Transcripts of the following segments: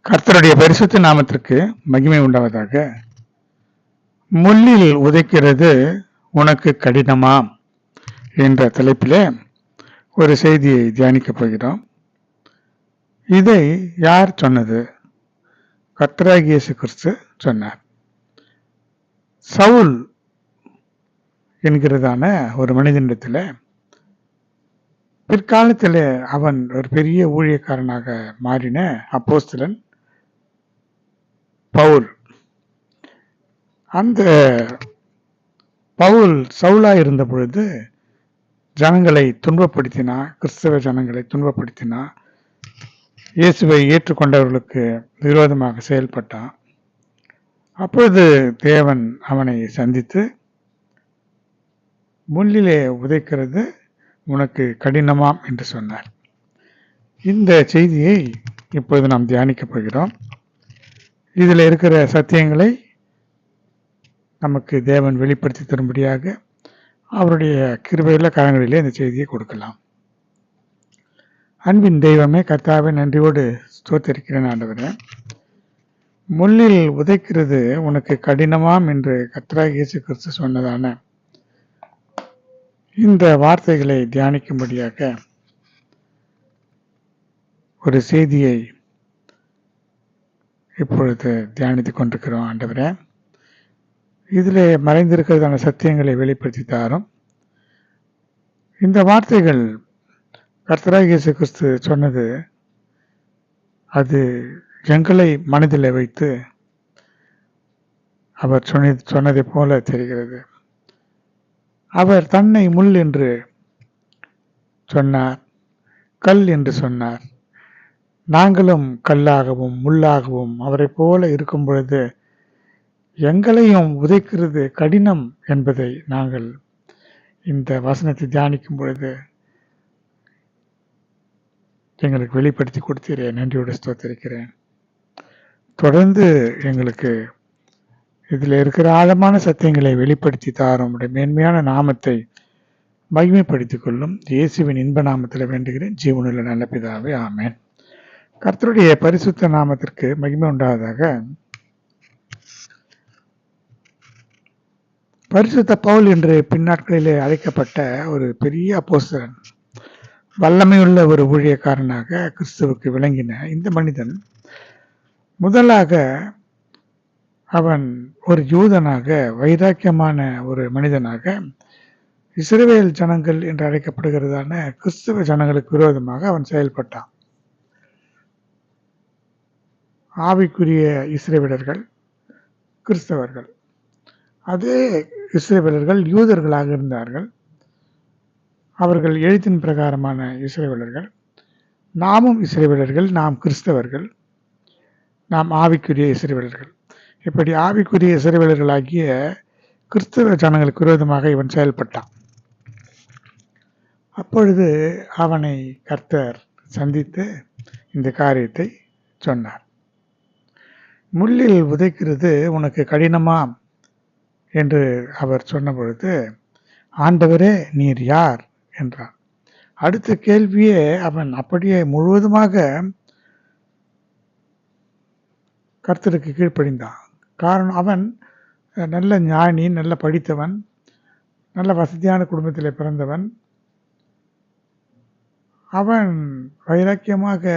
கர்த்தருடைய பரிசுத்த நாமத்திற்கு மகிமை உண்டாவதாக. முள்ளில் உதைக்கிறது உனக்கு கடினமா என்ற தலைப்பிலே ஒரு செய்தியை தியானிக்கப் போகிறோம். இதை யார் சொன்னது? கர்த்தராகிய இயேசு கிறிஸ்து சொன்னார். சவுல் என்கிறதான ஒரு மனிதனிடத்தில் பிற்காலத்தில் அவன் ஒரு பெரிய ஊழியக்காரனாக மாறின அப்போஸ்தலன் பவுல். அந்த பவுல் சவுலா இருந்த பொழுது ஜனங்களை துன்பப்படுத்தினா, கிறிஸ்தவ ஜனங்களை துன்பப்படுத்தினா, இயேசுவை ஏற்றுக்கொண்டவர்களுக்கு விரோதமாக செயல்பட்டான். அப்பொழுது தேவன் அவனை சந்தித்து, முள்ளிலே உதைக்கிறது உனக்கு கடினமாம் என்று சொன்னார். இந்த செய்தியை இப்பொழுது நாம் தியானிக்கப் போகிறோம். இதில் இருக்கிற சத்தியங்களை நமக்கு தேவன் வெளிப்படுத்தி தரும்படியாக அவருடைய கிருபையுள்ள கரங்களிலே இந்த செய்தியை கொடுக்கலாம். அன்பின் தெய்வமே, கர்த்தாவே, நன்றியோடு ஸ்தோத்திரிக்கிறேன் ஆண்டவரே. முள்ளில் உதைக்கிறது உனக்கு கடினமாம் என்று கர்த்தராகிய இயேசு கிறிஸ்து சொன்னதான இந்த வார்த்தைகளை தியானிக்கும்படியாக ஒரு செய்தியை இப்பொழுது தியானித்துக் கொண்டிருக்கிறோம். ஆண்டவரே, இதிலே மறைந்திருக்கிறதான சத்தியங்களை வெளிப்படுத்தி தாரும். இந்த வார்த்தைகள் கர்த்தராகிய இயேசு கிறிஸ்து சொன்னது, அது எங்களை மனதில் வைத்து அவர் சொன்னதை போல தெரிகிறது. அவர் தன்னை முள் என்று சொன்னார், கல் என்று சொன்னார். நாங்களும் கல்லாகவும் முள்ளாகவும் அவரை போல இருக்கும் பொழுது எங்களையும் உதைக்கிறது கடினம் என்பதை நாங்கள் இந்த வசனத்தை தியானிக்கும் பொழுது எங்களுக்கு வெளிப்படுத்தி கொடுத்தீரே, நன்றியோடு ஸ்தோத்திரிக்கிறேன். தொடர்ந்து எங்களுக்கு இதில் இருக்கிற ஆழமான சத்தியங்களை வெளிப்படுத்தி தாரும். உடைய மேன்மையான நாமத்தை மகிமைப்படுத்திக் கொள்ளும் இயேசுவின் இன்ப நாமத்தில் வேண்டுகிறேன், ஜீவனுள்ள நல்ல பிதாவே, ஆமேன். கர்த்தருடைய பரிசுத்த நாமத்திற்கு மகிமை உண்டாவதாக. பரிசுத்த பவுல் என்று பின்னாட்களிலே அழைக்கப்பட்ட ஒரு பெரிய அப்போஸ்தலன், வல்லமையுள்ள ஒரு ஊழியக்காரனாக கிறிஸ்துவுக்கு விளங்கின இந்த மனிதன், முதலாக அவன் ஒரு யூதனாக, வைராக்கியமான ஒரு மனிதனாக, இஸ்ரவேல் ஜனங்கள் என்று அழைக்கப்படுகிறதான கிறிஸ்தவ ஜனங்களுக்கு விரோதமாக அவன் செயல்பட்டான். ஆவிக்குரிய இஸ்ரவேலர்கள் கிறிஸ்தவர்கள், அதே இஸ்ரவேலர்கள் யூதர்களாக இருந்தார்கள். அவர்கள் எழுத்தின் பிரகாரமான இஸ்ரவேலர்கள். நாமும் இஸ்ரவேலர்கள், நாம் கிறிஸ்தவர்கள், நாம் ஆவிக்குரிய இஸ்ரவேலர்கள். இப்படி ஆவிக்குரிய இஸ்ரவேலர்களாகிய கிறிஸ்தவ ஜனங்களுக்கு விரோதமாக இவன் செயல்பட்டான். அப்பொழுது அவனை கர்த்தர் சந்தித்து இந்த காரியத்தை சொன்னார். முள்ளில் உதைக்கிறது உனக்கு கடினமா என்று அவர் சொன்ன பொழுது, ஆண்டவரே, நீர் யார் என்றான். அடுத்த கேள்வியே அவன் அப்படியே முழுவதுமாக கர்த்தருக்கு கீழ்ப்படிந்தான். காரணம், அவன் நல்ல ஞானி, நல்ல படித்தவன், நல்ல வசதியான குடும்பத்தில் பிறந்தவன். அவன் வைராக்கியமாக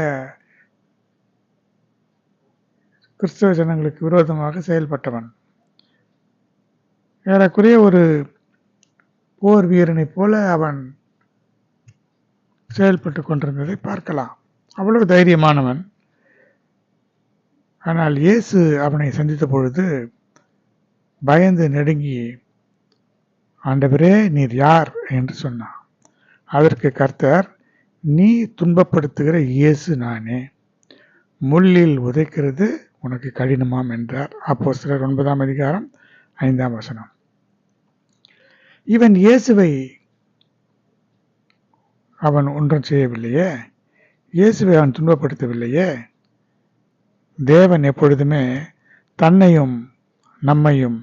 கிறிஸ்தவ ஜனங்களுக்கு விரோதமாக செயல்பட்டவன். ஏறக்குறைய ஒரு போர் வீரனை போல அவன் செயல்பட்டு கொண்டிருந்ததை பார்க்கலாம். அவ்வளவு தைரியமானவன். ஆனால் இயேசு அவனை சந்தித்த பொழுது பயந்து நடுங்கி, ஆண்டவரே, நீர் யார் என்று சொன்னான். அதற்கு கர்த்தர், நீ துன்பப்படுத்துகிற இயேசு நானே, முள்ளில் உதைக்கிறது உனக்கு கடினமாம் என்றார். அப்போஸ்தலர் 9ஆம் அதிகாரம் 5ஆம் வசனம். இவன் இயேசுவை அவன் ஒன்றும் செய்யவில்லையே, இயேசுவை அவன் துன்பப்படுத்தவில்லையே. தேவன் எப்பொழுதுமே தன்னையும் நம்மையும்,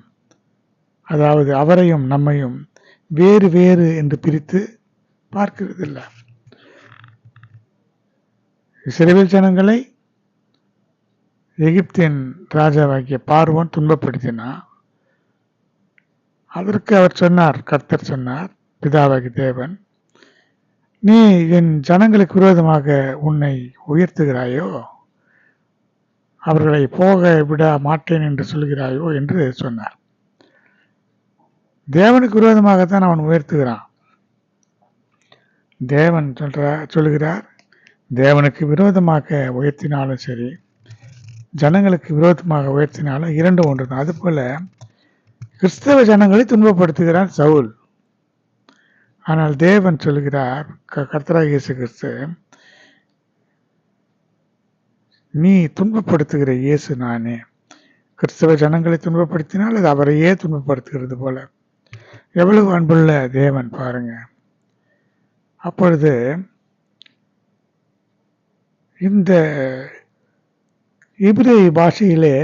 அதாவது அவரையும் நம்மையும் வேறு வேறு என்று பிரித்து பார்க்கிறதில்லை. இஸ்ரவேல் ஜனங்களை எகிப்தின் ராஜாவாகிய பார்வோன் துன்பப்படுத்தினான். அதற்கு அவர் சொன்னார், கர்த்தர் சொன்னார், பிதாவாகிய தேவன், நீ என் ஜனங்களுக்கு விரோதமாக உன்னை உயர்த்துகிறாயோ, அவர்களை போக விட மாட்டேன் என்று சொல்கிறாயோ என்று சொன்னார். தேவனுக்கு விரோதமாகத்தான் அவன் உயர்த்துகிறான். தேவன் சொல்லுகிறார், தேவனுக்கு விரோதமாக உயர்த்தினாலும் சரி, ஜனங்களுக்கு விரோதமாக உயர்த்தினாலும் இரண்டு ஒன்று தான். அதுபோல கிறிஸ்தவ ஜனங்களை துன்பப்படுத்துகிறான் சவுல். ஆனால் தேவன் சொல்கிறார், கர்த்தராகிய இயேசு கிறிஸ்து, நீ துன்பப்படுத்துகிற இயேசு நானே. கிறிஸ்தவ ஜனங்களை துன்பப்படுத்தினால் அது அவரையே துன்பப்படுத்துகிறது போல. எவ்வளவு அன்புள்ள தேவன் பாருங்க. அப்பொழுது இந்த எபிரேய பாஷையிலே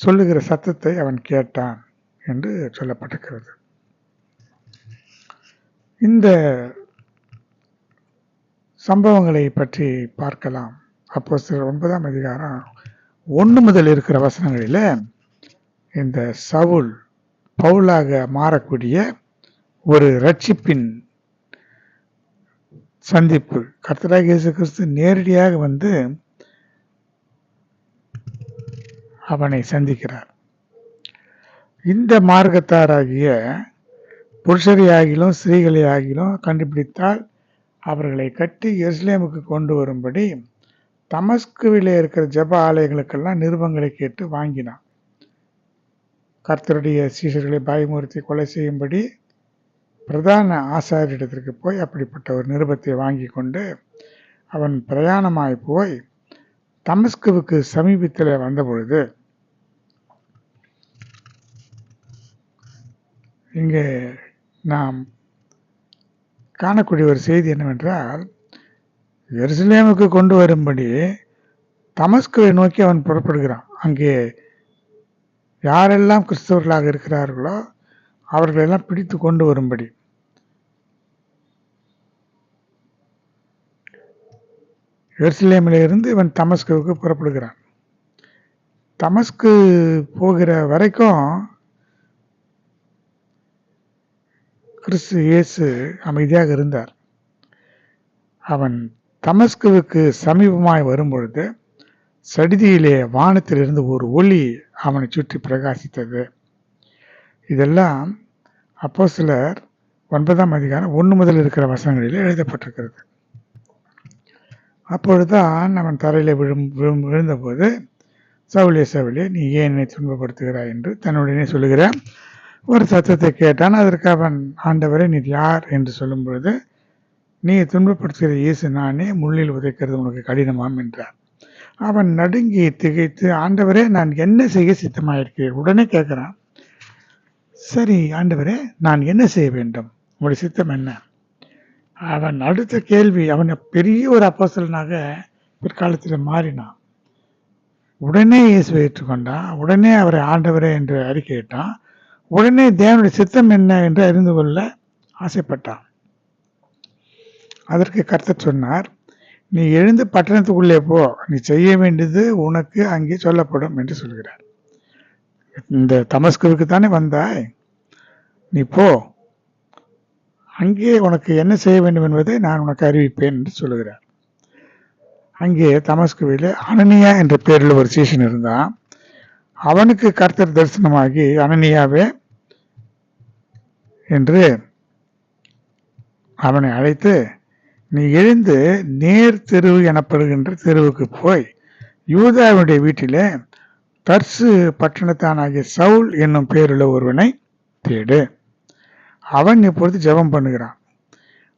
சொல்லுகிற சத்தத்தை அவன் கேட்டான் என்று சொல்லப்பட்டிருக்கிறது. இந்த சம்பவங்களை பற்றி பார்க்கலாம். அப்போஸ்தலர் 9ஆம் அதிகாரம் 1 முதல் இருக்கிற வசனங்களில் இந்த சவுல் பவுலாக மாறக்கூடிய ஒரு ரட்சிப்பின் சந்திப்பு. கர்த்தராகிய இயேசு கிறிஸ்து நேரடியாக வந்து அவனை சந்திக்கிறார். இந்த மார்க்கத்தாராகிய புருஷரை ஆகிலும் ஸ்திரீகளை ஆகிலும் கண்டுபிடித்தால் அவர்களை கட்டி எருசலேமுக்கு கொண்டு வரும்படி தமஸ்குவிலே இருக்கிற ஜெப ஆலயங்களுக்கெல்லாம் நிருபங்களை கேட்டு வாங்கினான். கர்த்தருடைய சீஷர்களை பயமுறுத்தி கொலை செய்யும்படி பிரதான ஆசாரியரிடத்திற்கு போய் அப்படிப்பட்ட ஒரு நிருபத்தை வாங்கி கொண்டு அவன் பிரயாணமாய் போய் தமஸ்குவுக்கு சமீபத்தில் வந்தபொழுது இங்கே நாம் காணக்கூடிய ஒரு செய்தி என்னவென்றால், எருசலேமுக்கு கொண்டு வரும்படி தமஸ்குவை நோக்கி அவன் புறப்படுகிறான். அங்கே யாரெல்லாம் கிறிஸ்தவர்களாக இருக்கிறார்களோ அவர்களெல்லாம் பிடித்து கொண்டு வரும்படி. எருசலேமில் இருந்து இவன் தமஸ்குவுக்கு புறப்படுகிறான். தமஸ்கு போகிற வரைக்கும் கிறிஸ்து இயேசு அமைதியாக இருந்தார். அவன் தமஸ்குவுக்கு சமீபமாய் வரும்பொழுது சடிதியிலே வானத்திலிருந்து ஒரு ஒளி அவனை சுற்றி பிரகாசித்தது. இதெல்லாம் அப்போஸ்தலர் 9ஆம் அதிகாரம் 1 முதல் இருக்கிற வசனங்களில் எழுதப்பட்டிருக்கிறது. அப்பொழுதுதான் அவன் தரையில் விழுந்தபோது, சவுலே சவுலே, நீ ஏன் என்னை துன்பப்படுத்துகிறாய் என்று தன்னுடனே சொல்லுகிற ஒரு சத்தத்தை கேட்டான். அதற்கு அவன், ஆண்டவரே நீர் யார் என்று சொல்லும் பொழுது, நீ துன்பப்படுத்துகிற இயேசு நானே, முள்ளில் உதைக்கிறது உனக்கு கடினமாம் என்றார். அவன் நடுங்கி திகைத்து, ஆண்டவரே நான் என்ன செய்ய சித்தமாயிருக்கிறேன்? உடனே கேட்கிறான், சரி ஆண்டவரே நான் என்ன செய்ய வேண்டும், உங்களுடைய சித்தம் என்ன? அவன் அடுத்த கேள்வி, அவன் பெரிய ஒரு அப்போஸ்தலனாக பிற்காலத்தில் மாறினான். உடனே இயேசுவை ஏற்றுக்கொண்டான். உடனே அவரை ஆண்டவரே என்று அறிக்கையிட்டான். உடனே தேவனுடைய சித்தம் என்ன என்று அறிந்து கொள்ள ஆசைப்பட்டான். அதற்கு கர்த்தர் சொன்னார், நீ எழுந்து பட்டணத்துக்குள்ளே போ, நீ செய்ய வேண்டியது உனக்கு அங்கே சொல்லப்படும் என்று சொல்கிறார். இந்த தமஸ்குவுக்கு தானே வந்தாய், நீ போ, அங்கே உனக்கு என்ன செய்ய வேண்டும் என்பதை நான் உனக்கு அறிவிப்பேன் என்று சொல்லுகிறார். அங்கே தமஸ்குவிலே அனனியா என்ற பேரில் ஒரு சீஷன் இருந்தான். அவனுக்கு கர்த்தர் தரிசனமாகி, அனனியாவே என்று அவனை அழைத்து, நீ எழுந்து நேர் தெரு எனப்படுகின்ற தெருவுக்கு போய் யூதாவுடைய வீட்டிலே தர்சு பட்டணத்தானாகிய சவுல் என்னும் பேருள்ள ஒருவனை தேடு. அவன் இப்பொழுது ஜெபம் பண்ணுகிறான்.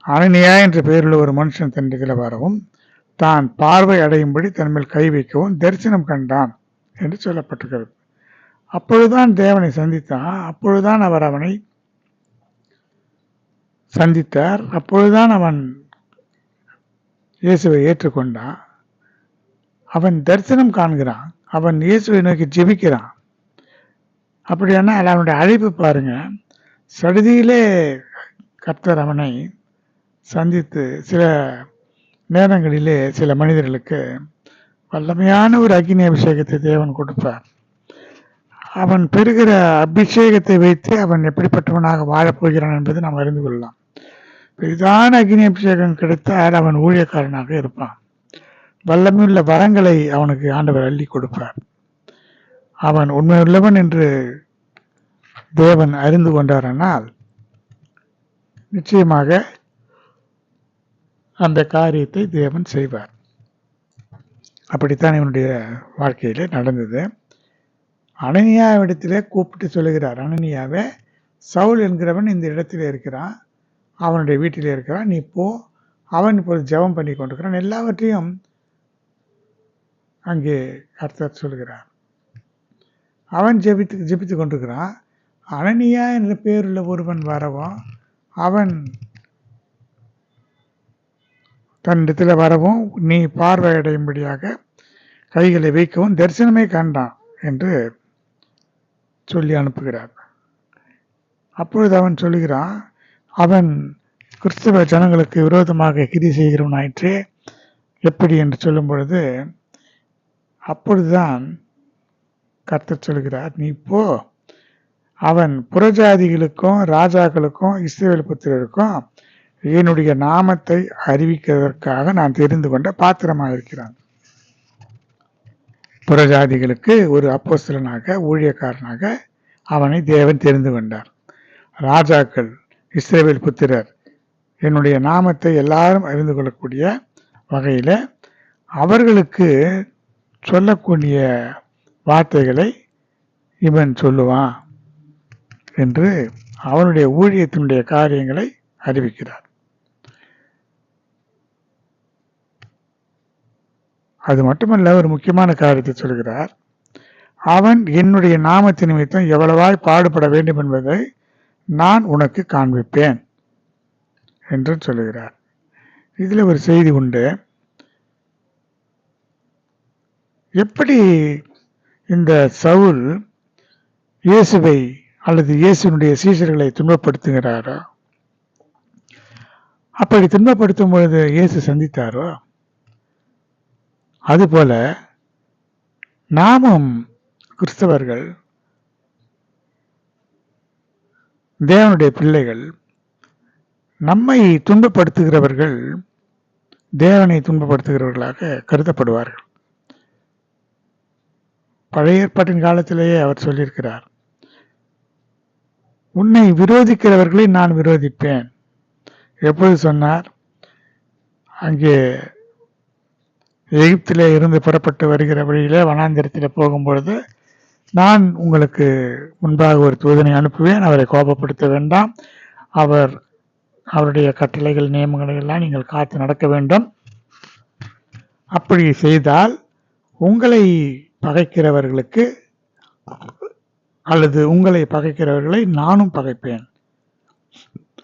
அனனியா என்ற பெயருள்ள ஒரு மனுஷன் தன்னிடத்தில் வரவும், தான் பார்வை அடையும்படி தன் மேல் கை வைக்கவும் தரிசனம் கண்டான் என்று சொல்லப்பட்டிருக்கிறது. அப்பொழுதுதான் தேவனை சந்தித்தான். அப்பொழுதுதான் அவர் அவனை சந்தித்தார். அப்பொழுதுதான் அவன் இயேசுவை ஏற்றுக்கொண்டான். அவன் தரிசனம் காண்கிறான். அவன் இயேசுவை நோக்கி ஜெபிக்கிறான். அப்படியானால் அவனுடைய அழைப்பு பாருங்க. சடுதியிலே கர்த்தர் அவனை சந்தித்து, சில நேரங்களிலே சில மனிதர்களுக்கு வல்லமையான ஒரு அக்னி அபிஷேகத்தை தேவன் கொடுப்பார். அவன் பெறுகிற அபிஷேகத்தை வைத்து அவன் எப்படிப்பட்டவனாக வாழப்போகிறான் என்பதை நாம் அறிந்து கொள்ளலாம். பெரிதான அக்னி அபிஷேகம் கிடைத்தால் அவன் ஊழியக்காரனாக இருப்பான். வல்லமையுள்ள வரங்களை அவனுக்கு ஆண்டவர் அள்ளி கொடுப்பார். அவன் உண்மையுள்ளவன் என்று தேவன் அறிந்து கொண்டாரானால் நிச்சயமாக அந்த காரியத்தை தேவன் செய்வார். அப்படித்தான் இவனுடைய வாழ்க்கையிலே நடந்தது. அனனியாவிடத்திலே கூப்பிட்டு சொல்லுகிறார், அனனியாவே, சவுல் என்கிறவன் இந்த இடத்திலே இருக்கிறான், அவனுடைய வீட்டிலே இருக்கிறான், நீ போ, அவன் இப்போது ஜெபம் பண்ணி கொண்டிருக்கிறான். எல்லாவற்றையும் அங்கே கர்த்தர் சொல்கிறார். அவன் ஜெபித்து கொண்டிருக்கிறான். அனனியா என்ற பேருள்ள ஒருவன் வரவும், அவன் தன்னிடத்தில் வரவும், நீ பார்வையடையும்படியாக கைகளை வைக்கவும் தரிசனமே கண்டான் என்று சொல்லி அனுப்புகிறார். அப்பொழுது அவன் சொல்லுகிறான், அவன் கிறிஸ்தவ ஜனங்களுக்கு விரோதமாக கிரி செய்கிறவனாயிற்றே எப்படி என்று சொல்லும் பொழுது, அப்பொழுதுதான் கர்த்தர் சொல்கிறார், நீ போ, அவன் புறஜாதிகளுக்கும் ராஜாக்களுக்கும் இஸ்ரவேல் புத்திரருக்கும் என்னுடைய நாமத்தை அறிவிக்கிறதற்காக நான் தெரிந்து கொண்ட பாத்திரமாக இருக்கிறான். புறஜாதிகளுக்கு ஒரு அப்போஸ்தலனாக ஊழியக்காரனாக அவனை தேவன் தெரிந்து கொண்டார். ராஜாக்கள் இஸ்ரவேல் புத்திரர் என்னுடைய நாமத்தை எல்லாரும் அறிந்து கொள்ளக்கூடிய வகையில் அவர்களுக்கு சொல்லக்கூடிய வார்த்தைகளை இவன் சொல்லுவான் என்று அவனுடைய ஊழியத்தினுடைய காரியங்களை அறிவிக்கிறார். அது மட்டுமல்ல, ஒரு முக்கியமான காரியத்தை சொல்கிறார். அவன் என்னுடைய நாமத்தின் நிமித்தம் எவ்வளவாய் பாடுபட வேண்டும் என்பதை நான் உனக்கு காண்பிப்பேன் என்று சொல்லுகிறார். இதில் ஒரு செய்தி உண்டு. எப்படி இந்த சவுல் இயேசுவை அல்லது இயேசுனுடைய சீஷர்களை துன்பப்படுத்துகிறாரோ, அப்படி துன்பப்படுத்தும் பொழுது இயேசு சந்தித்தாரோ, அதுபோல நாமும் கிறிஸ்தவர்கள், தேவனுடைய பிள்ளைகள், நம்மை துன்பப்படுத்துகிறவர்கள் தேவனை துன்பப்படுத்துகிறவர்களாக கருதப்படுவார்கள். பழைய ஏற்பாட்டின் காலத்திலேயே அவர் சொல்லியிருக்கிறார், உன்னை விரோதிக்கிறவர்களை நான் விரோதிப்பேன். எப்பொழுது சொன்னார்? அங்கே எகிப்திலே இருந்து புறப்பட்டு வருகிற வழியிலே வனாந்திரத்தில் போகும்பொழுது, நான் உங்களுக்கு முன்பாக ஒரு தூதனை அனுப்புவேன், அவரை கோபப்படுத்த வேண்டாம், அவருடைய கட்டளைகள் நியமங்களை எல்லாம் நீங்கள் காத்து நடக்க வேண்டும். அப்படி செய்தால் உங்களை பகைக்கிறவர்களுக்கு அல்லது உங்களை பகைக்கிறவர்களை நானும் பகைப்பேன்.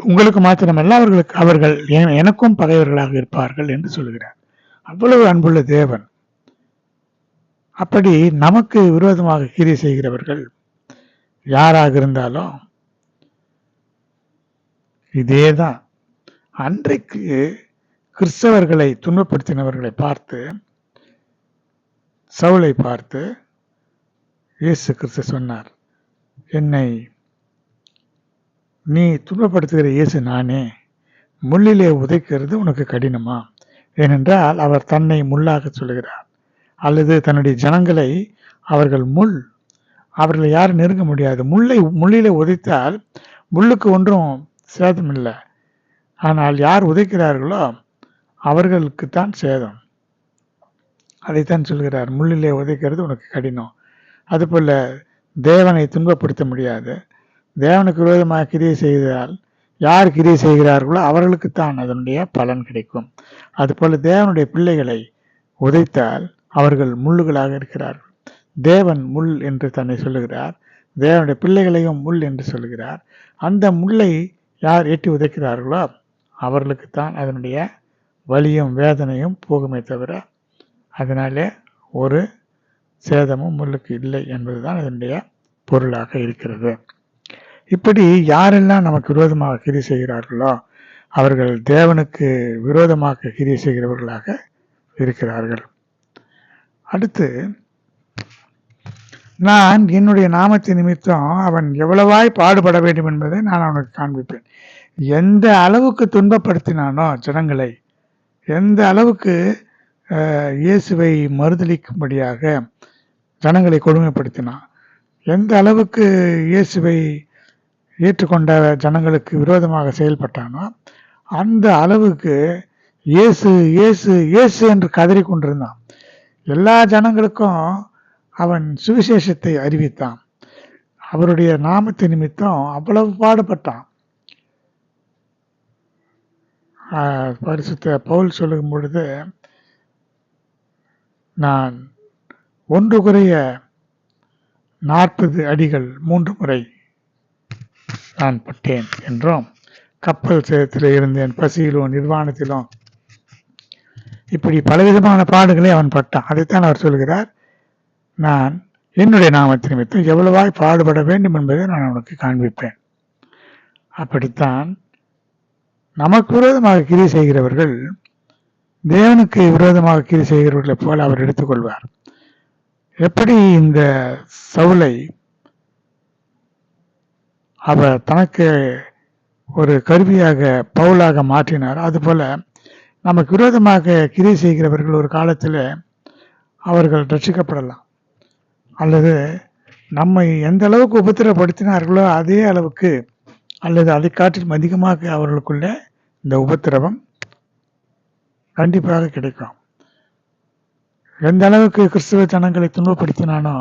உங்களுக்கு மாத்திரமல்ல, அவர்கள் எனக்கும் பகைவர்களாக இருப்பார்கள் என்று சொல்கிறார். அவ்வளவு அன்புள்ள தேவன். அப்படி நமக்கு விரோதமாக கிரியை செய்கிறவர்கள் யாராக இருந்தாலும் இதேதான். அன்றைக்கு கிறிஸ்தவர்களை துன்பப்படுத்தினவர்களை பார்த்து, சவுலை பார்த்து இயேசு கிறிஸ்து சொன்னார், என்னை நீ துன்பப்படுத்துகிற இயேசு நானே, முள்ளிலே உதைக்கிறது உனக்கு கடினமா? ஏனென்றால் அவர் தன்னை முள்ளாக சொல்லுகிறார், அல்லது தன்னுடைய ஜனங்களை அவர்களை யாரும் நெருங்க முடியாது. முள்ளிலே உதைத்தால் முள்ளுக்கு ஒன்றும் சேதம் இல்லை, ஆனால் யார் உதைக்கிறார்களோ அவர்களுக்குத்தான் சேதம். அதைத்தான் சொல்கிறார், முள்ளிலே உதைக்கிறது உனக்கு கடினம். அதுபோல தேவனை துன்பப்படுத்த முடியாது. தேவனுக்கு விரோதமாக கிரியை செய்தால் யார் கிரியை செய்கிறார்களோ அவர்களுக்குத்தான் அதனுடைய பலன் கிடைக்கும். அதுபோல தேவனுடைய பிள்ளைகளை உதைத்தால் அவர்கள் முள்ளுகளாக இருக்கிறார்கள். தேவன் முள் என்று தன்னை சொல்லுகிறார், தேவனுடைய பிள்ளைகளையும் முள் என்று சொல்லுகிறார். அந்த முள்ளை யார் எட்டி உதைக்கிறார்களோ அவர்களுக்குத்தான் அதனுடைய வலியும் வேதனையும் போகுமே தவிர அதனாலே ஒரு சேதமும் முள்ளுக்கு இல்லை என்பதுதான் அதனுடைய பொருளாக இருக்கிறது. இப்படி யாரெல்லாம் நமக்கு விரோதமாக கிரியை செய்கிறார்களோ அவர்கள் தேவனுக்கு விரோதமாக கிரியை செய்கிறவர்களாக இருக்கிறார்கள். அடுத்து, நான் என்னுடைய நாமத்தின் நிமித்தம் அவன் எவ்வளவாய் பாடுபட வேண்டும் என்பதை நான் அவனுக்கு காண்பிப்பேன். எந்த அளவுக்கு துன்பப்படுத்தினானோ ஜனங்களை, எந்த அளவுக்கு இயேசுவை மறுதலிக்கும்படியாக ஜனங்களை கொடுமைப்படுத்தினான், எந்த அளவுக்கு இயேசுவை ஏற்றுக்கொண்ட ஜனங்களுக்கு விரோதமாக செயல்பட்டானோ அந்த அளவுக்கு இயேசு இயேசு இயேசு என்று கதறி கொண்டிருந்தான். எல்லா ஜனங்களுக்கும் அவன் சுவிசேஷத்தை அறிவித்தான். அவருடைய நாமத்தை நிமித்தம் அவ்வளவு பாடுபட்டான். பரிசுத்த பவுல் சொல்லும் பொழுது, நான் 1 குறைய 40 அடிகள் 3 முறை நான் பட்டேன் என்றும், கப்பல் சேதத்தில் இருந்தேன், பசியிலும் நிர்வாணத்திலும், இப்படி பலவிதமான பாடுகளை அவன் பட்டான். அதைத்தான் அவர் சொல்கிறார், நான் என்னுடைய நாமத்தின் நிமித்தம் எவ்வளவாய் பாடுபட வேண்டும் என்பதை நான் அவனுக்கு காண்பிப்பேன். அப்படித்தான் நமக்கு விரோதமாக கிரி செய்கிறவர்கள் தேவனுக்கு விரோதமாக கிரி செய்கிறவர்களைப் போல அவர் எடுத்துக்கொள்வார். எப்படி இந்த சவுலை அவர் தனக்கு ஒரு கருவியாக பவுலாக மாற்றினார், அதுபோல நமக்கு விரோதமாக கிரி செய்கிறவர்கள் ஒரு காலத்தில் அவர்கள் ரட்சிக்கப்படலாம், அல்லது நம்மை எந்த அளவுக்கு உபத்திரப்படுத்தினார்களோ அதே அளவுக்கு அல்லது அதை காட்டிலும் அதிகமாக அவர்களுக்குள்ள இந்த உபத்திரவம் கண்டிப்பாக கிடைக்கும். எந்த அளவுக்கு கிறிஸ்துவ ஜனங்களை துன்பப்படுத்தினானோ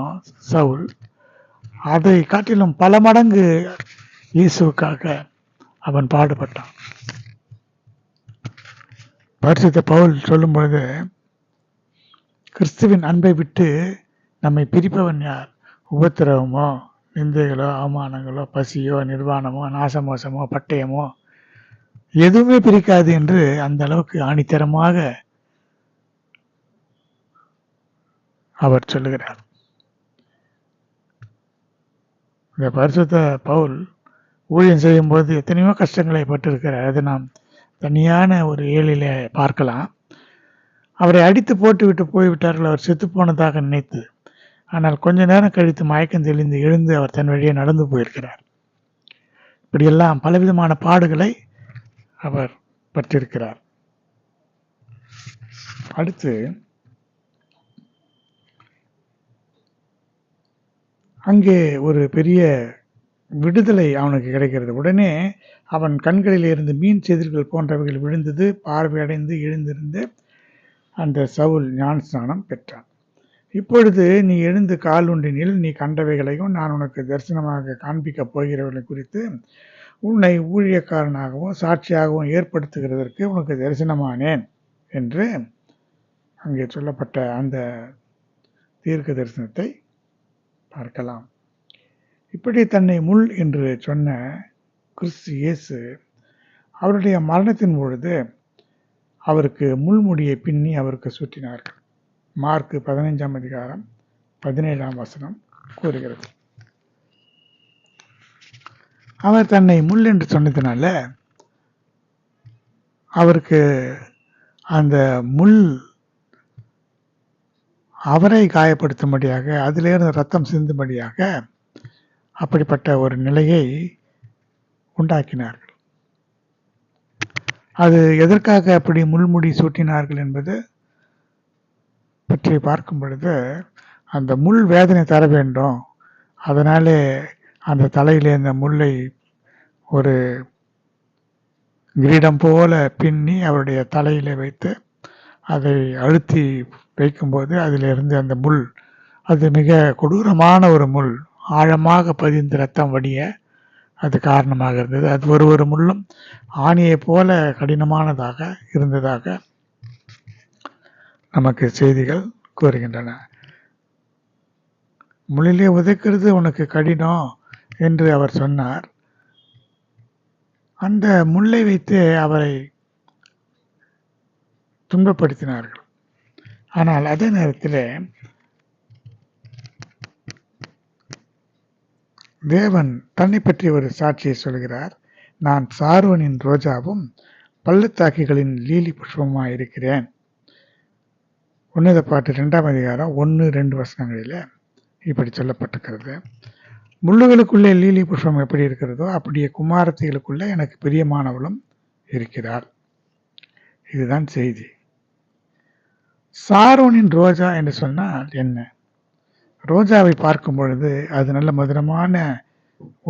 சவுல், அதை காட்டிலும் பல மடங்கு இயேசுவுக்காக அவன் பாடுபட்டான். பரிசுத்த பவுல் சொல்லும் பொழுது, கிறிஸ்துவின் அன்பை விட்டு நம்மை பிரிப்பவன் யார்? உபத்திரவமோ, நிந்தைகளோ, அவமானங்களோ, பசியோ, நிர்வாணமோ, நாசமோசமோ, பட்டயமோ எதுவுமே பிரிக்காது என்று அந்த அளவுக்கு ஆணித்தரமாக அவர் சொல்லுகிறார். இந்த பரிசுத்த பவுல் ஊழியம் செய்யும் போது எத்தனையோ கஷ்டங்களை பட்டிருக்கிறார். அது நாம் தனியான ஒரு ஏழில பார்க்கலாம். அவரை அடித்து போட்டுவிட்டு போய்விட்டார்கள், அவர் செத்து போனதாக நினைத்து. ஆனால் கொஞ்ச நேரம் கழித்து மயக்கம் தெளிந்து எழுந்து அவர் தன் வழியே நடந்து போயிருக்கிறார். இப்படியெல்லாம் பலவிதமான பாடுகளை அவர் பற்றிருக்கிறார். அடுத்து, அங்கே ஒரு பெரிய விடுதலை அவனுக்கு கிடைக்கிறது. உடனே அவன் கண்களில் இருந்து மீன் செதில்கள் போன்றவைகள் விழுந்தது. பார்வையடைந்து எழுந்திருந்து அந்த சவுல் ஞான ஸ்நானம் பெற்றான். இப்பொழுது நீ எழுந்து கால் ஒன்றினில் நீ கண்டவைகளையும் நான் உனக்கு தரிசனமாக காண்பிக்கப் போகிறவர்களை குறித்து உன்னை ஊழியக்காரனாகவும் சாட்சியாகவும் ஏற்படுத்துகிறதற்கு உனக்கு தரிசனமானேன் என்று அங்கே சொல்லப்பட்ட அந்த தீர்க்க தரிசனத்தை பார்க்கலாம். இப்படி தன்னை முள் என்று சொன்ன கிறிஸ்து இயேசு அவருடைய மரணத்தின் பொழுது அவருக்கு முள்முடியை பின்னி அவருக்கு சுற்றினார்கள். மார்க் 15ஆம் அதிகாரம் 17ஆம் வசனம் கூறுகிறது. அவர் தன்னை முள் என்று சொன்னதுனால அவருக்கு அந்த முள் அவரை காயப்படுத்தும்படியாக, அதிலிருந்து ரத்தம் சிந்தும்படியாக அப்படிப்பட்ட ஒரு நிலையை உண்டாக்கினார்கள். அது எதற்காக அப்படி முள்முடி சூட்டினார்கள் என்பது பற்றி பார்க்கும் பொழுது, அந்த முள் வேதனை தர வேண்டும், அதனாலே அந்த தலையிலே அந்த முள்ளை ஒரு கிரீடம் போல பின்னி அவருடைய தலையிலே வைத்து அதை அழுத்தி வைக்கும்போது அதிலிருந்து அந்த முள், அது மிக கொடூரமான ஒரு முள், ஆழமாக பதிந்து ரத்தம் வடிய அது காரணமாக இருந்தது. அது ஒரு முள்ளும் ஆணியை போல கடினமானதாக இருந்ததாக நமக்கு செய்திகள் கூறுகின்றன. முள்ளிலே உதைக்கிறது உனக்கு கடினம் என்று அவர் சொன்னார். அந்த முள்ளை வைத்து அவரை துன்பப்படுத்தினார்கள். ஆனால் அதே நேரத்தில் தேவன் தன்னை பற்றி ஒரு சாட்சியை சொல்கிறார். நான் சாரோனின் ரோஜாவும் பள்ளத்தாக்கிகளின் லீலி புஷ்பமாயிருக்கிறேன். உன்னத பாட்டு 2ஆம் அதிகாரம் 1-2 வசனங்களில் இப்படி சொல்லப்பட்டிருக்கிறது. முள்ளுகளுக்குள்ளே லீலி புஷ்பம் எப்படி இருக்கிறதோ அப்படியே குமாரத்திகளுக்குள்ளே எனக்கு பிரியமானவளும் இருக்கிறாள். இதுதான் செய்தி. சாரோனின் ரோஜா என்று சொன்னால் என்ன? ரோஜாவை பார்க்கும் பொழுது அது நல்ல மதுரமான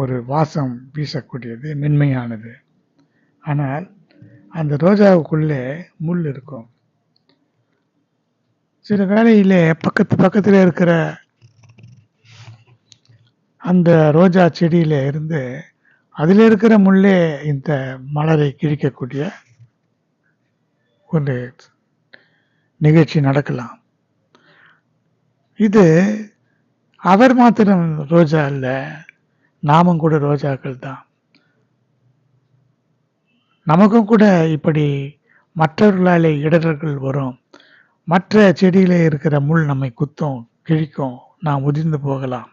ஒரு வாசம் வீசக்கூடியது, மென்மையானது. ஆனால் அந்த ரோஜாவுக்குள்ளே முள் இருக்கும். சில வேளையிலே பக்கத்தில் இருக்கிற அந்த ரோஜா செடியில இருந்து அதில் இருக்கிற முள்ளே இந்த மலரை கிழிக்கக்கூடிய ஒரு நிகழ்ச்சி நடக்கலாம். இது அவர் மாத்திரம் ரோஜா அல்ல, நாமும் கூட ரோஜாக்கள் தான். நமக்கும் கூட இப்படி மற்றவர்களாலே இடர்கள் வரும். மற்ற செடியில இருக்கிற முள் நம்மை குத்தும், கிழிக்கும், நாம் உதிர்ந்து போகலாம்,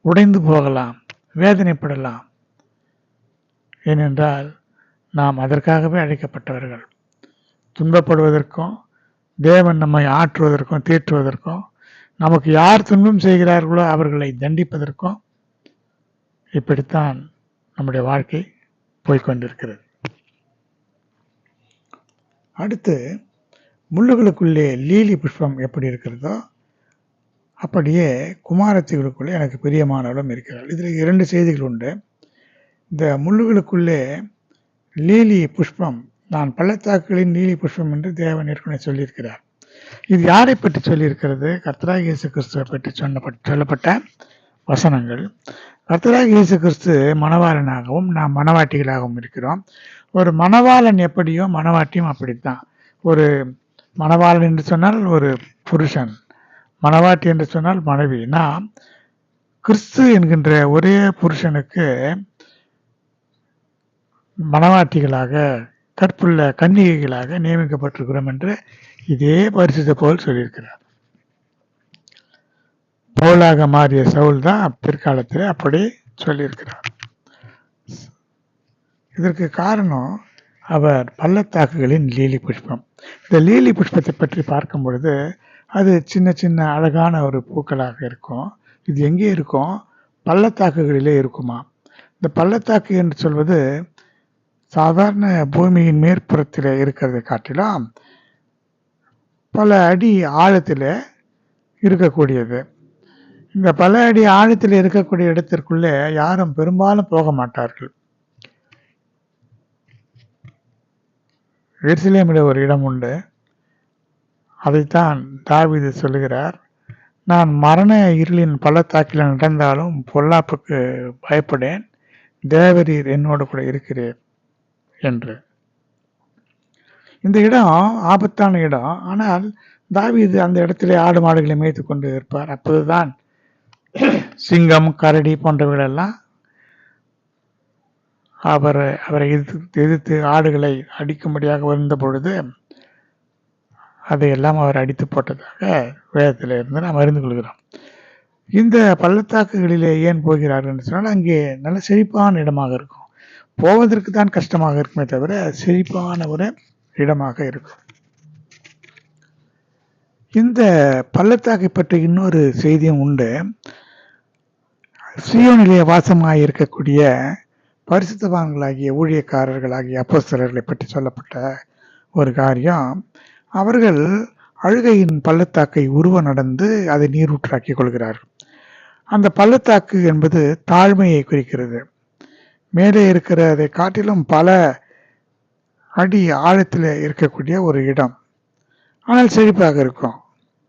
உடைந்து போகலாம், வேதனைப்படலாம். ஏனென்றால் நாம் அதற்காகவே அழைக்கப்பட்டவர்கள். துன்பப்படுவதற்கும் தேவன் நம்மை ஆற்றுவதற்கும் தேற்றுவதற்கும், நமக்கு யார் துன்பம் செய்கிறார்களோ அவர்களை தண்டிப்பதற்கும் இப்படித்தான் நம்முடைய வாழ்க்கை போய்கொண்டிருக்கிறது. அடுத்து, முள்ளுகளுக்குள்ளே லீலி புஷ்பம் எப்படி இருக்கிறதோ அப்படியே குமாரத்திகளுக்குள்ளே எனக்கு பிரியமானவளும் இருக்கிறாள். இதில் 2 செய்திகள் உண்டு. இந்த முள்ளுகளுக்குள்ளே லீலி புஷ்பம், நான் பள்ளத்தாக்குகளின் லீலி புஷ்பம் என்று தேவன் ஏற்கனவே சொல்லியிருக்கிறார். இது யாரை பற்றி சொல்லியிருக்கிறது? கர்த்தராகிய இயேசு கிறிஸ்துவை பற்றி சொல்லப்பட்ட வசனங்கள். கர்த்தராகிய இயேசு கிறிஸ்து மணவாளனாகவும் நாம் மணவாட்டிகளாகவும் இருக்கிறோம். ஒரு மணவாளன் எப்படியோ மணவாட்டியும் அப்படித்தான். ஒரு மணவாளன் என்று சொன்னால் ஒரு புருஷன், மணவாட்டி என்று சொன்னால் மனைவி. நாம் கிறிஸ்து என்கின்ற ஒரே புருஷனுக்கு மணவாட்டிகளாக, கற்புள்ள கன்னிகைகளாக நியமிக்கப்பட்டிருக்கிறோம் என்று இதே பரிசுத்த பவுல் சொல்லியிருக்கிறார். பவுலாக மாறிய சவுல் தான் பிற்காலத்தில் அப்படி சொல்லியிருக்கிறார். இதற்கு காரணம் அவர் பள்ளத்தாக்குகளின் லீலி புஷ்பம். இந்த லீலி புஷ்பத்தை பற்றி பார்க்கும் பொழுது அது சின்ன சின்ன அழகான ஒரு பூக்களாக இருக்கும். இது எங்கே இருக்கும்? பள்ளத்தாக்குகளிலே இருக்குமா. இந்த பள்ளத்தாக்கு என்று சொல்வது சாதாரண பூமியின் மேற்புறத்தில் இருக்கிறதை காட்டிலும் பல அடி ஆழத்தில் இருக்கக்கூடியது. இந்த பல அடி ஆழத்தில் இருக்கக்கூடிய இடத்திற்குள்ளே யாரும் பெரும்பாலும் போக மாட்டார்கள். எருசலேமில் ஒரு இடம் உண்டு. அதைத்தான் தாவீது சொல்லுகிறார், நான் மரண இருளின் பள்ளத்தாக்கில் நடந்தாலும் பொல்லாப்புக்கு பயப்படேன், தேவரீர் என்னோடு கூட இருக்கிறீர் என்று. இந்த இடம் ஆபத்தான இடம். ஆனால் தாவீது அந்த இடத்திலே ஆடு மாடுகளை மேய்த்து கொண்டு இருப்பார். அப்போதுதான் சிங்கம், கரடி போன்றவைகளெல்லாம் அவரை எதிர்த்து ஆடுகளை அடிக்கும்படியாக வந்த பொழுது அதையெல்லாம் அவர் அடித்து போட்டதாக வேதத்தில் இருந்து நாம் அறிந்து கொள்கிறோம். இந்த பள்ளத்தாக்குகளிலே ஏன் போகிறார்கள் என்று சொன்னால் அங்கே நல்ல செழிப்பான இடமாக இருக்கும். போவதற்கு தான் கஷ்டமாக இருக்குமே தவிர செழிப்பான ஒரு இடமாக இருக்கும். இந்த பள்ளத்தாக்கை பற்றி இன்னொரு செய்தியும் உண்டு. சீயோனிலே வாசமாய் இருக்கக்கூடிய பரிசுத்தவான்களாகிய ஊழியக்காரர்களாகிய அப்போஸ்தலர்களை பற்றி சொல்லப்பட்ட ஒரு காரியம். அவர்கள் அழுகையின் பள்ளத்தாக்கை உருவ நடந்து அதை நீரூற்றாக்கி கொள்கிறார்கள். அந்த பள்ளத்தாக்கு என்பது தாழ்மையை குறிக்கிறது. மேலே இருக்கிறதை காட்டிலும் பல அடி ஆழத்தில் இருக்கக்கூடிய ஒரு இடம். ஆனால் செழிப்பாக இருக்கும்.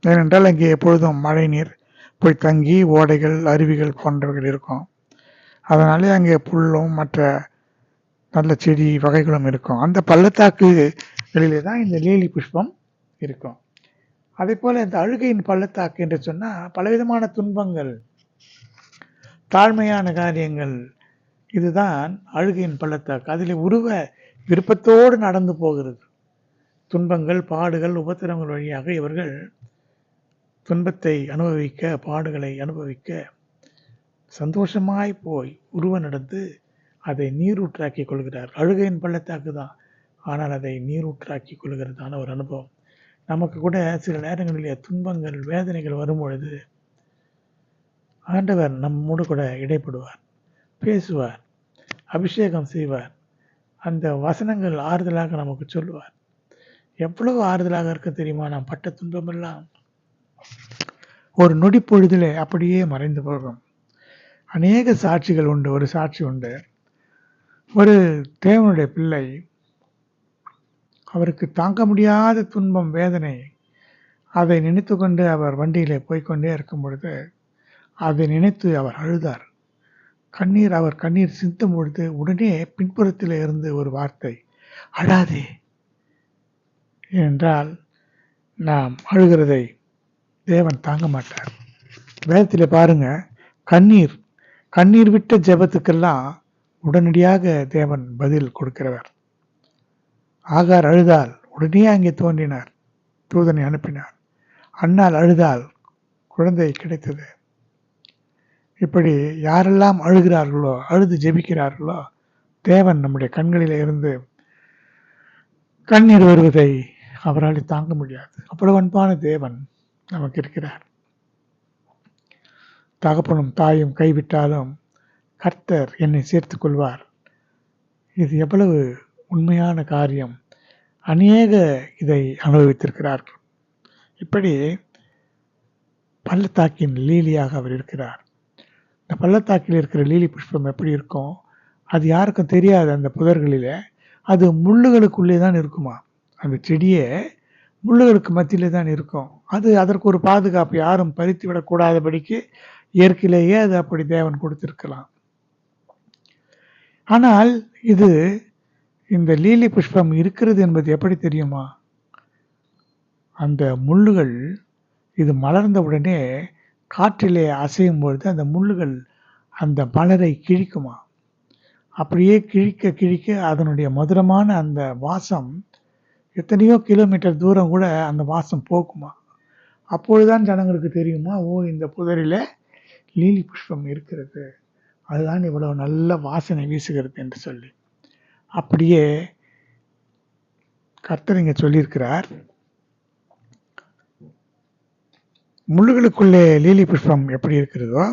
ஏனென்றால் அங்கே எப்பொழுதும் மழை நீர் போய் தங்கி ஓடைகள், அருவிகள் போன்றவைகள் இருக்கும். அதனாலே அங்கே புல்லும் மற்ற நல்ல செடி வகைகளும் இருக்கும். அந்த பள்ளத்தாக்குகளிலே தான் இந்த லீலி புஷ்பம் இருக்கும். அதே போல இந்த அழுகையின் பள்ளத்தாக்கு என்று சொன்னால் பலவிதமான துன்பங்கள், தாழ்மையான காரியங்கள், இதுதான் அழுகையின் பள்ளத்தாக்கு. அதில் உருவ விருப்பத்தோடு நடந்து போகிறது. துன்பங்கள், பாடுகள், உபத்திரங்கள் வழியாக இவர்கள் துன்பத்தை அனுபவிக்க, பாடுகளை அனுபவிக்க சந்தோஷமாய் போய் உருவ நடந்து அதை நீரூற்றாக்கி கொள்கிறார். அழுகையின் பள்ளத்தாக்கு தான், ஆனால் அதை நீரூற்றாக்கி கொள்கிறதான ஒரு அனுபவம். நமக்கு கூட சில நேரங்களிலே துன்பங்கள், வேதனைகள் வரும்பொழுது ஆண்டவர் நம்மோடு கூட இடைப்படுவார், பேசுவார், அபிஷேகம் செய்வார். அந்த வசனங்கள் ஆறுதலாக நமக்கு சொல்லுவார். எவ்வளவு ஆறுதலாக இருக்க தெரியுமா? நாம் பட்ட துன்பமெல்லாம் ஒரு நொடி பொழுதிலே அப்படியே மறைந்து போகும். அநேக சாட்சிகள் உண்டு. ஒரு சாட்சி உண்டு. ஒரு தேவனுடைய பிள்ளை, அவருக்கு தாங்க முடியாத துன்பம், வேதனை, அதை நினைத்து கொண்டு அவர் வண்டியிலே போய்கொண்டே இருக்கும் பொழுது அதை நினைத்து அவர் அழுதார். அவர் கண்ணீர் சிந்தும் பொழுது உடனே பின்புறத்தில் இருந்து ஒரு வார்த்தை, அழாதே. என்றால் நாம் அழுகிறதை தேவன் தாங்க மாட்டார். வேதத்தில் பாருங்க, கண்ணீர் விட்ட ஜெபத்துக்கெல்லாம் உடனடியாக தேவன் பதில் கொடுக்கிறவர். ஆகார் அழுதால் உடனே அங்கே தோன்றினார், தூதனை அனுப்பினார். அன்னாள் அழுதால் குழந்தை கிடைத்தது. இப்படி யாரெல்லாம் அழுகிறார்களோ, அழுது ஜெபிக்கிறார்களோ, தேவன் நம்முடைய கண்களில் இருந்து கண்ணீர் வருவதை அவரால் தாங்க முடியாது. அவ்வளவு அன்பான தேவன் நமக்கு இருக்கிறார். தகப்பனும் தாயும் கைவிட்டாலும் கர்த்தர் என்னை சேர்த்துக் கொள்வார். இது எவ்வளவு உண்மையான காரியம். அநேக இதை அனுபவித்திருக்கிறார்கள். இப்படி பள்ளத்தாக்கின் லீலியாக அவர் இருக்கிறார். இந்த பள்ளத்தாக்கில் இருக்கிற லீலி புஷ்பம் எப்படி இருக்கும்? அது யாருக்கும் தெரியாது. அந்த புதர்களில் அது முள்ளுகளுக்குள்ளே தான் இருக்குமா. அந்த செடியே முள்ளுகளுக்கு மத்தியிலே தான் இருக்கும். அதற்கு ஒரு பாதுகாப்பு, யாரும் பறித்து விடக்கூடாதபடிக்கு இயற்கையிலேயே அது அப்படி தேவன் கொடுத்திருக்கலாம். ஆனால் இந்த லீலி புஷ்பம் இருக்கிறது என்பது எப்படி தெரியுமா? அந்த முள்ளுகள் இது மலர்ந்த உடனே காற்றிலே அசையும் பொழுது அந்த முள்ளுகள் அந்த மலரை கிழிக்குமா. அப்படியே கிழிக்க கிழிக்க அதனுடைய மதுரமான அந்த வாசம் எத்தனையோ கிலோமீட்டர் தூரம் கூட அந்த வாசம் போக்குமா. அப்பொழுதுதான் ஜனங்களுக்கு தெரியுமா, ஓ, இந்த புதரில் லீலி புஷ்பம் இருக்கிறது, அதுதான் இவ்வளவு நல்ல வாசனை வீசுகிறது என்று சொல்லி. அப்படியே கர்த்தர் இங்கே சொல்லியிருக்கிறார், முள்ளுகளுக்குள்ளே லீலி புஷ்பம் எப்படி இருக்கிறதோ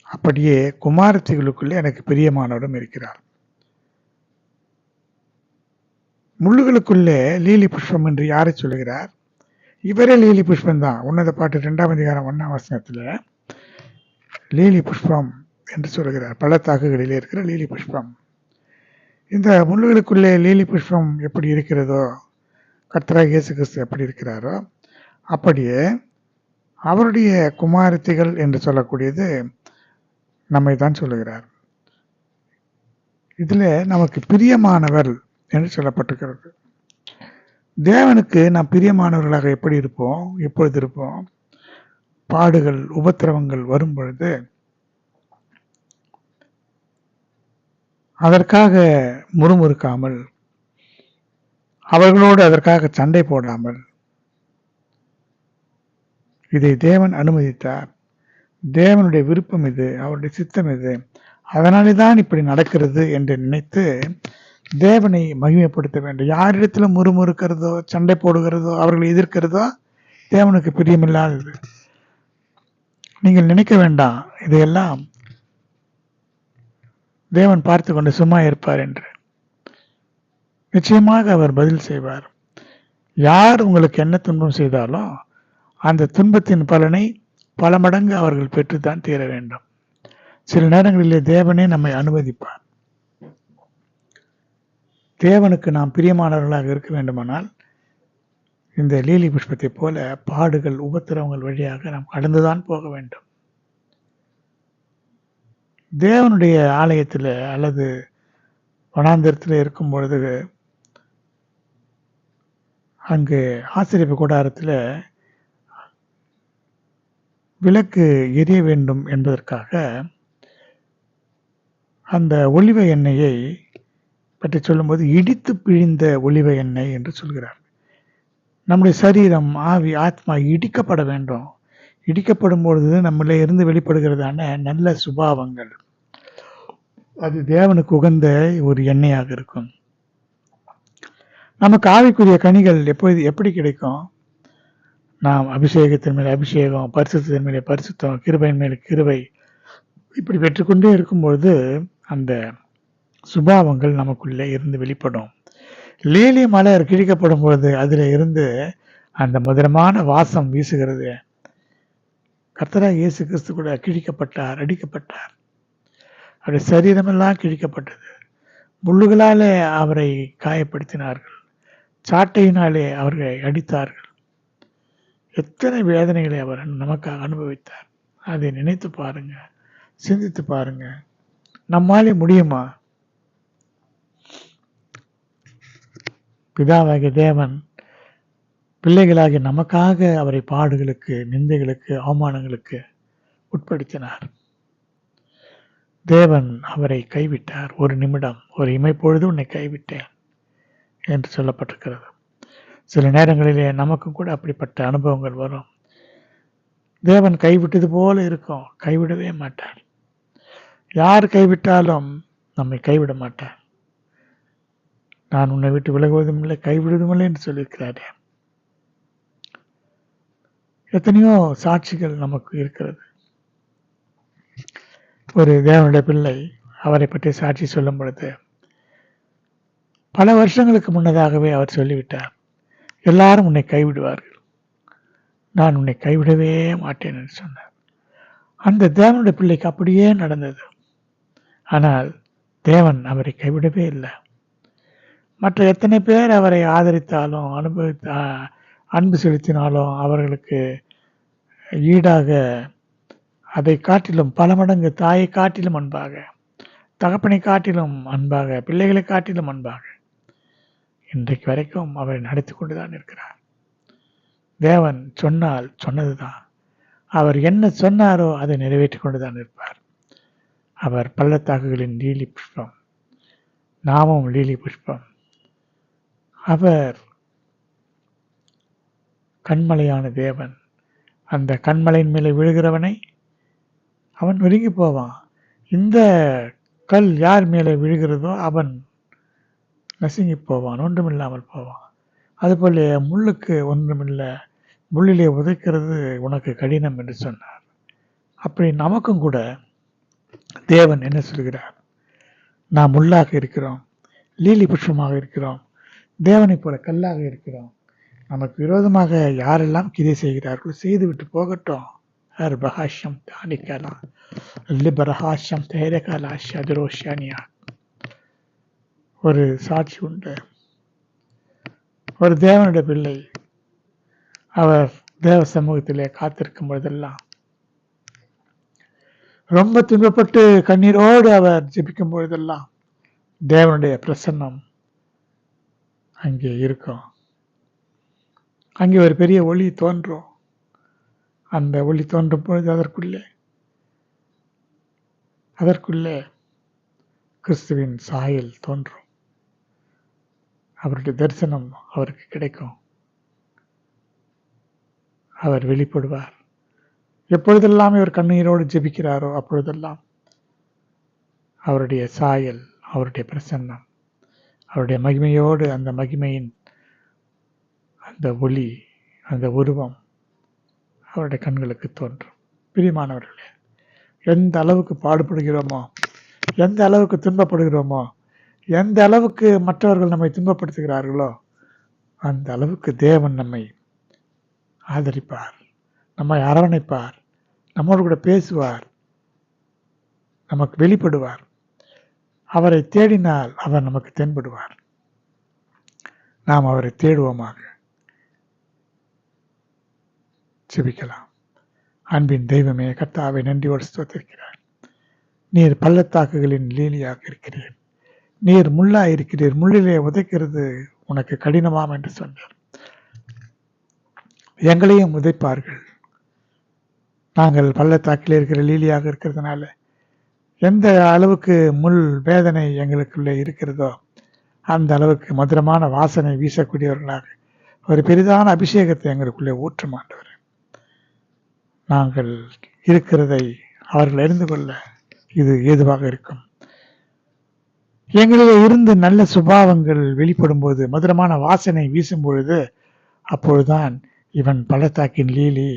அப்படியே குமாரத்திகளுக்குள்ளே எனக்கு பிரியமானவரும் இருக்கிறார். முள்ளுகளுக்குள்ளே லீலி புஷ்பம் என்று யாரை சொல்லுகிறார்? இவரே லீலி புஷ்பம் தான். உன்னத பாட்டு 2ஆம் அதிகாரம் 1ஆம் வசனத்தில் லீலி புஷ்பம் என்று சொல்லுகிறார். பள்ளத்தாக்குகளிலே இருக்கிற லீலி புஷ்பம். இந்த முள்ளுகளுக்குள்ளே லீலி புஷ்பம் எப்படி இருக்கிறதோ, கர்த்தராகிய இயேசு கிறிஸ்து எப்படி இருக்கிறாரோ அப்படியே அவருடைய குமாரத்திகள் என்று சொல்லக்கூடியது நம்மை தான் சொல்லுகிறார். இதில் நமக்கு பிரியமானவர் என்று சொல்லப்பட்டிருக்கிறது. தேவனுக்கு நாம் பிரியமானவர்களாக எப்படி இருப்போம், எப்பொழுது இருப்போம்? பாடுகள், உபத்திரவங்கள் வரும் பொழுது அதற்காக முறுமுறுக்காமல், அவர்களோடு அதற்காக சண்டை போடாமல், இதை தேவன் அனுமதித்தார், தேவனுடைய விருப்பம் இது, அவருடைய சித்தம் இது, அதனாலே தான் இப்படி நடக்கிறது என்று நினைத்து தேவனை மகிமைப்படுத்த வேண்டும். யாரிடத்திலும் முறுமுறுக்கிறதோ, சண்டை போடுகிறதோ, அவர்களை எதிர்க்கிறதோ தேவனுக்கு பிரியமில்லாதது. நீங்கள் நினைக்க வேண்டாம் இதையெல்லாம் தேவன் பார்த்து கொண்டு சும்மா இருப்பார் என்று. நிச்சயமாக அவர் பதில் செய்வார். யார் உங்களுக்கு என்ன துன்பம் செய்தாலும் அந்த துன்பத்தின் பலனை பல மடங்கு அவர்கள் பெற்றுத்தான் தீர வேண்டும். சில நேரங்களிலே தேவனே நம்மை அனுமதிப்பார். தேவனுக்கு நாம் பிரியமானவர்களாக இருக்க வேண்டுமானால் இந்த லீலி புஷ்பத்தை போல பாடுகள், உபத்திரவங்கள் வழியாக நாம் கடந்துதான் போக வேண்டும். தேவனுடைய ஆலயத்தில் அல்லது வனாந்தரத்தில் இருக்கும் பொழுது அங்கு ஆசரிப்பு கூடாரத்தில் விளக்கு எரிய வேண்டும் என்பதற்காக அந்த ஒலிவ எண்ணெயை பற்றி சொல்லும்போது இடித்து பிழிந்த ஒலிவ எண்ணெய் என்று சொல்கிறார். நம்முடைய சரீரம், ஆவி, ஆத்மா இடிக்கப்பட வேண்டும். இடிக்கப்படும் பொழுது நம்மளே இருந்து வெளிப்படுகிறதான நல்ல சுபாவங்கள், அது தேவனுக்கு உகந்த ஒரு எண்ணெயாக இருக்கும். நமக்கு ஆவிக்குரிய கனிகள் எப்படி கிடைக்கும்? நாம் அபிஷேகத்தின் மேலே அபிஷேகம், பரிசுத்தத்தின் மேலே பரிசுத்தம், கிருபையின் மேலே கிருபை இப்படி பெற்றுக்கொண்டே இருக்கும்பொழுது அந்த சுபாவங்கள் நமக்குள்ளே இருந்து வெளிப்படும். லீலி மலர் கிழிக்கப்படும் பொழுது அதில் இருந்து அந்த மதுரமான வாசம் வீசுகிறது. கர்த்தராகிய இயேசு கிறிஸ்து கூட கிழிக்கப்பட்டார், அடிக்கப்பட்டார். அவருடைய சரீரமெல்லாம் கிழிக்கப்பட்டது. முள்ளுகளாலே அவரை காயப்படுத்தினார்கள், சாட்டையினாலே அவர்களை அடித்தார்கள். எத்தனை வேதனைகளை அவர் நமக்காக அனுபவித்தார். அதை நினைத்து பாருங்க, சிந்தித்து பாருங்க. நம்மாலே முடியுமா? பிதாவாகிய தேவன் பிள்ளைகளாகிய நமக்காக அவரை பாடுகளுக்கு, நிந்தைகளுக்கு, அவமானங்களுக்கு உட்படுத்தினார். தேவன் அவரை கைவிட்டார். ஒரு நிமிடம், ஒரு இமைப்பொழுது உன்னை கைவிட்டேன் என்று சொல்லப்பட்டிருக்கிறது. சில நேரங்களிலே நமக்கும் கூட அப்படிப்பட்ட அனுபவங்கள் வரும். தேவன் கைவிட்டது போல இருக்கும், கைவிடவே மாட்டார். யார் கைவிட்டாலும் நம்மை கைவிட மாட்டார். நான் உன்னை விட்டு விலகுவதும் இல்லை, கைவிடுவதும் இல்லை என்று சொல்லியிருக்கிறாரே. எத்தனையோ சாட்சிகள் நமக்கு இருக்கிறது. ஒரு தேவனுடைய பிள்ளை அவரை பற்றி சாட்சி சொல்லும் பொழுது பல வருஷங்களுக்கு முன்னதாகவே அவர் சொல்லிவிட்டார், எல்லாரும் உன்னை கைவிடுவார்கள், நான் உன்னை கைவிடவே மாட்டேன் என்று சொன்னார். அந்த தேவனுடைய பிள்ளைக்கு அப்படியே நடந்தது. ஆனால் தேவன் அவரை கைவிடவே இல்லை. மற்ற எத்தனை பேர் அவரை ஆதரித்தாலும், அன்பு செலுத்தினாலும் அவர்களுக்கு ஈடாக அதை காட்டிலும் பல மடங்கு தாயை காட்டிலும் அன்பாக, தகப்பனை காட்டிலும் அன்பாக, பிள்ளைகளை காட்டிலும் அன்பாக இன்றைக்கு வரைக்கும் அவரை நடத்தி கொண்டுதான் இருக்கிறார். தேவன் சொன்னால் சொன்னதுதான். அவர் என்ன சொன்னாரோ அதை நிறைவேற்றி கொண்டுதான் இருப்பார். அவர் பள்ளத்தாக்குகளின் லீலி புஷ்பம், நாமும் லீலி புஷ்பம். அவர் கண்மலையான தேவன். அந்த கண்மலையின் மேலே விழுகிறவனை அவன் நொறுங்கி போவான். இந்த கல் யார் மேலே விழுகிறதோ அவன் நசுங்கி போவான், ஒன்றுமில்லாமல் போவான். அதுபோல முள்ளுக்கு ஒன்றுமில்லை, முள்ளிலே உதைக்கிறது உனக்கு கடினம் என்று சொன்னார். அப்படி நமக்கும் கூட தேவன் என்ன சொல்கிறார்? நாம் முள்ளாக இருக்கிறோம், லீலி புஷ்பமாக இருக்கிறோம், தேவனைப் போல கல்லாக இருக்கிறோம். நமக்கு விரோதமாக யாரெல்லாம் கிரியை செய்கிறார்களோ செய்துவிட்டு போகட்டும். ஒரு சாட்சி உண்டு. ஒரு தேவனுடைய பிள்ளை அவர் தேவ சமூகத்திலே காத்திருக்கும் பொழுதெல்லாம், ரொம்ப துன்பப்பட்டு கண்ணீரோடு அவர் ஜெபிக்கும் பொழுதெல்லாம் தேவனுடைய பிரசன்னம் அங்கே இருக்கும். அங்கே ஒரு பெரிய ஒளி தோன்றும். அந்த ஒளி தோன்றும் பொழுது அதற்குள்ளே கிறிஸ்துவின் சாயல் தோன்றும். அவருடைய தரிசனம் அவருக்கு கிடைக்கும். அவர் வெளிப்படுவார். எப்பொழுதெல்லாம் இவர் கண்ணீரோடு ஜெபிக்கிறாரோ அப்பொழுதெல்லாம் அவருடைய சாயல், அவருடைய பிரசன்னம், அவருடைய மகிமையோடு அந்த மகிமையின் அந்த ஒளி, அந்த உருவம் அவருடைய கண்களுக்கு தோன்றும். பிரியமானவர்களே, எந்த அளவுக்கு பாடுபடுகிறோமோ, எந்த அளவுக்கு துன்பப்படுகிறோமோ, எந்த அளவுக்கு மற்றவர்கள் நம்மை துன்பப்படுத்துகிறார்களோ அந்த அளவுக்கு தேவன் நம்மை ஆதரிப்பார், நம்மை அரவணைப்பார், நம்மோடு கூட பேசுவார், நமக்கு வெளிப்படுவார். அவரை தேடினால் அவர் நமக்கு தென்படுவார். நாம் அவரை தேடுவோமாக. ஜெபிக்கலாம். அன்பின் தெய்வமே, கர்த்தாவை நன்றியோடு ஸ்தோத்திரிக்கிறார். நீர் பள்ளத்தாக்குகளின் லீலியாக இருக்கிறீர். நீர் முள்ளா இருக்கிறீர். முள்ளிலே உதைக்கிறது உனக்கு கடினமாம் என்று சொன்னார். எங்களையும் உதைப்பார்கள். நாங்கள் பள்ளத்தாக்கில் இருக்கிற லீலியாக இருக்கிறதுனால எந்த அளவுக்கு முள் வேதனை எங்களுக்குள்ளே இருக்கிறதோ அந்த அளவுக்கு மதுரமான வாசனை வீசக்கூடியவர்களாக ஒரு பெரிதான அபிஷேகத்தை எங்களுக்குள்ளே ஊற்றும் ஆண்டவர். நாங்கள் இருக்கிறதை அவர்கள் அறிந்து கொள்ள இது ஏதுவாக இருக்கும். எங்களிலே இருந்து நல்ல சுபாவங்கள் வெளிப்படும் போது, மதுரமான வாசனை வீசும் பொழுது, அப்பொழுதுதான் இவன் பள்ளத்தாக்கின் லீலி,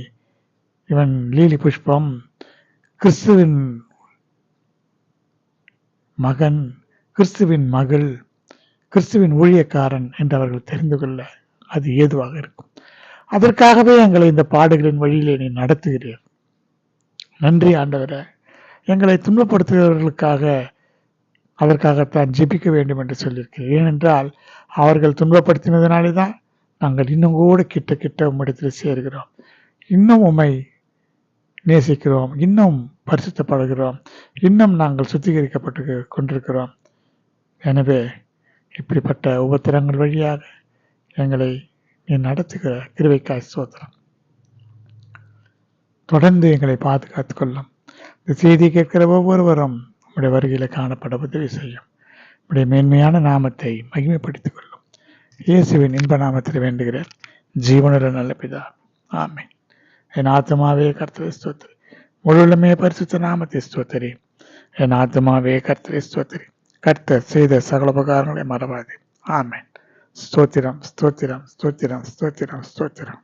இவன் லீலி புஷ்பம், கிறிஸ்துவின் மகன், கிறிஸ்துவின் மகள், கிறிஸ்துவின் ஊழியக்காரன் என்று அவர்கள் தெரிந்து கொள்ள அது ஏதுவாக இருக்கும். அதற்காகவே எங்களை இந்த பாடுகளின் வழியிலே நீ நடத்துகிறீர். நன்றி ஆண்டவரே. எங்களை துன்பப்படுத்துகிறவர்களுக்காக அதற்காகத்தான் ஜெபிக்க வேண்டும் என்று சொல்லியிருக்கிறேன். ஏனென்றால் அவர்கள் துன்பப்படுத்தினதினாலே தான் நாங்கள் இன்னும் கூட கிட்ட கிட்ட உம்மிடத்தில் சேர்கிறோம். இன்னும் உம்மை நேசிக்கிறோம், இன்னும் பரிசுத்தப்படுகிறோம், இன்னும் நாங்கள் சுத்திகரிக்கப்பட்டு கொண்டிருக்கிறோம். எனவே இப்படிப்பட்ட உபத்திரங்கள் வழியாக எங்களை நீ நடத்துகிற கிருபைக்காய் ஸ்தோத்திரம். தொடர்ந்து எங்களை பாதுகாத்துக் கொள்ளும். இந்த செய்தி கேட்கிற ஒவ்வொருவரும் உடைய வருகையில காணப்பட உதவி செய்யும். உடைய மேன்மையான நாமத்தை மகிமைப்படுத்திக் கொள்ளும். இயேசுவின் இன்ப நாமத்தில் வேண்டுகிறேன், ஜீவனுள்ள நல்ல பிதா, ஆமென். என் ஆத்மாவே கர்த்தரை ஸ்தோத்திரி, முழுமே பரிசுத்த நாமத்தை ஸ்தோத்திரி. என் ஆத்மாவே கர்த்தரை ஸ்தோத்திரி, கர்த்தர் செய்த சகல உபகாரங்களை மறவாதே. ஆமென். ஸ்தோத்திரம், ஸ்தோத்திரம், ஸ்தோத்திரம், ஸ்தோத்திரம், ஸ்தோத்திரம்.